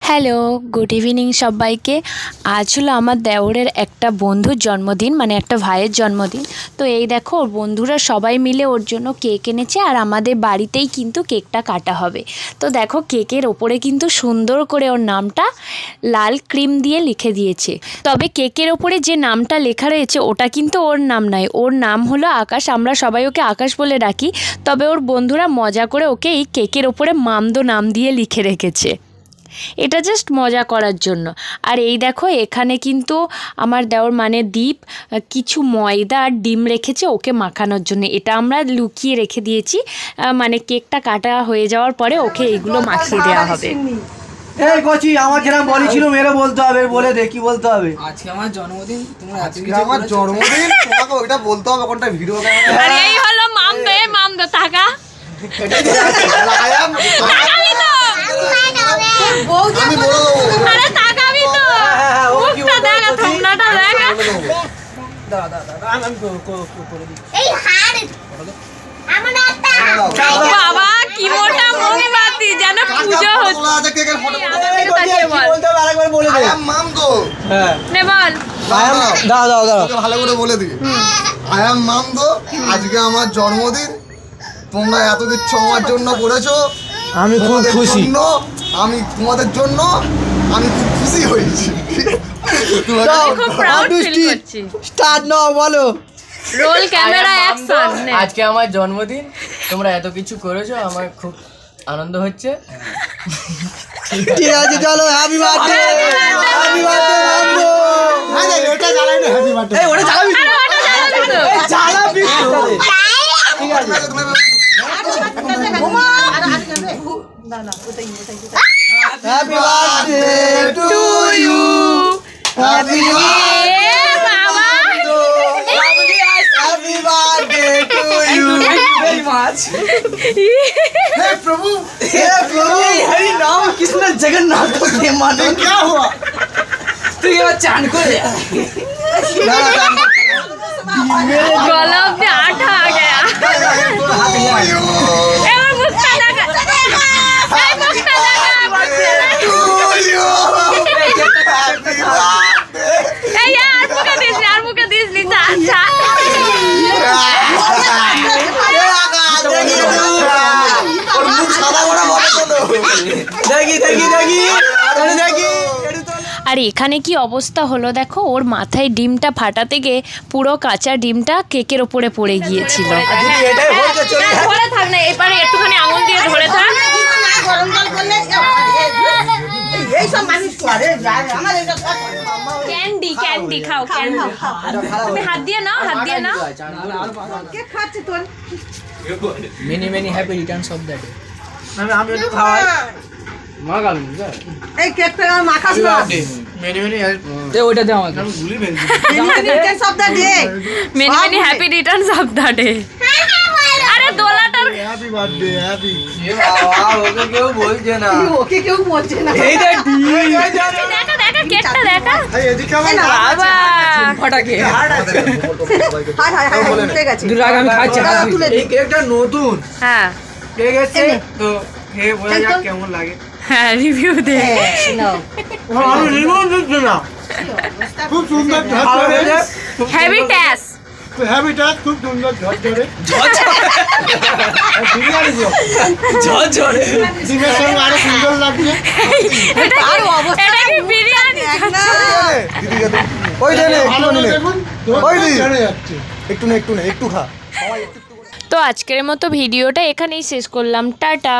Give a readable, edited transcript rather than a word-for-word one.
Hello, good evening সবাইকে। আজ হলো আমার দেওরের একটা বন্ধুর জন্মদিন, মানে একটা ভাইয়ের জন্মদিন। তো এই দেখো, ওর বন্ধুরা সবাই মিলে ওর জন্য কেক এনেছে, আর আমাদের বাড়িতেই কিন্তু কেকটা কাটা হবে। তো দেখো, কেকের ওপরে কিন্তু সুন্দর করে ওর নামটা লাল ক্রিম দিয়ে লিখে দিয়েছে। তবে কেকের ওপরে যে নামটা লেখা রয়েছে ওটা কিন্তু ওর নাম নয়, ওর নাম হলো আকাশ। আমরা সবাই ওকে আকাশ বলে ডাকি। তবে ওর বন্ধুরা মজা করে ওকে এই কেকের ওপরে মামদো নাম দিয়ে লিখে রেখেছে, এটা জাস্ট মজা করার জন্য। আর এই দেখো, এখানে কিন্তু আমার দেওর মানে দীপ কিছু ময়দা আর ডিম রেখেছে ওকে মাখানোর জন্য। এটা আমরা লুকিয়ে রেখে দিয়েছি, মানে কেকটা কাটা হয়ে যাওয়ার পরে ওকে এইগুলো মাখিয়ে দেওয়া হবে। এই কচি, আমার যেরকম বলেছিল মেরে বলতে হবে, বলে দে কি বলতে হবে। আজকে আমার জন্মদিন, তোমরা আজকে আমার জন্মদিন, তোমাকে ওইটা বলতে হবে কোনটা ভিডিও ক্যামেরা। আর এই হলো মামদো টাকা। আমি বলে দেবো। আরে তাকাবি তো, মুখটা দেখা, থমনাটা দেখা। বাবা কি মোটা মোমবাতি, যেন পুজো হচ্ছে। কেকের ফটো আরেকবার বলে দে। মাম গো। হ্যাঁ নে বল। দাও দাও দাও, ভালো করে বলে দিই। আই এম মাম গো, আজকে আমার জন্মদিন। তোমরা এত দিচ্ছ আমার জন্য করেছো, আমি খুব খুশি। আমি তোমাদের জন্য আমি খুব খুশি হয়েছি। খুব প্রাউড ফিল করছি। স্টার্ট নাও, বলো। Roll camera action. আজকে আমার জন্মদিন, তোমরা এত কিছু করেছো, আমার খুব আনন্দ হচ্ছে। ঠিক আছে, চলো হ্যাপি বার্থডে। হ্যাপি বার্থডে মামদো। এটা জ্বালাই না, হ্যাপি বার্থডে। এই ওটা জ্বালাবি তো, জ্বালাবি তো। ঠিক আছে, happy birthday to you. Happy birthday to you. Very much. हे प्रभु, हे प्रभु, हरि नाम कृष्ण जगन्नाथ के मानो। क्या हुआ? তুই এবার চান করে मेरे गला पे आटा आ गया। मुस्का लगा, मुस्का लगा। यार मुझे दिस नहीं था। अच्छा और मुख सादा बड़ा बड़ा तो देखी देखी देखी अरे देखी। আর এখানে কি অবস্থা হলো দেখো, ওর মাথায় ডিমটা ফাটাতে গিয়ে পুরো কাঁচা ডিমটা কেকের ওপরে পড়ে গিয়েছিল। ধরে থাক না, এবারে একটুখানি আঙুল দিয়ে ধরে থাক। ক্যান্ডি ক্যান্ডি খাও, ক্যান্ডি। তুমি হাত দিয়ে নাও, হাত দিয়ে নাও। Many many happy returns of the day. আমি একটু খাওয়াই। মা গাল এই কেকটা আমার মাখাস না। মেনি মেনি দে ওইটা দে আমাকে। আমি ভুলি ফেলছি। Return of the day. Many many happy returns of the day. আরে দোলাটার হ্যাপি বার্থডে হ্যাপি। এ বাবা, ওকে কেউ বলছে না। ওকে কেউ বলছে না। এই দেখ, দেখা দেখা কেকটা দেখা। এই এদিকে আমার বাবা ফটাকে হাই হাই হাই উঠে গেছে। দুটো আগে আমি খাচ্ছি। তুলে এই কেকটা নতুন হ্যাঁ কেক এসেছে তো খেয়ে বোঝা যাক কেমন লাগে। হ্যাঁ, রিভিউ দে। নাও। আমি রিমোট দিচ্ছি না। খুব সুন্দর ঝরঝরে। Heavy taste. হ্যাপি টাচ, খুব সুন্দর ঝরঝরে। বিরিয়ানি ঝরঝরে ডিমের সঙ্গে আরো সুন্দর লাগছে। আরো অবস্থা এটা কি বিরিয়ানি? দিদিকে দে। ওই দে নে, একটু নে। দেখুন ওই দি। যাচ্ছে। একটু নে, একটু নে, একটু খা। তো আজকের মতো ভিডিওটা এখানেই শেষ করলাম। টাটা।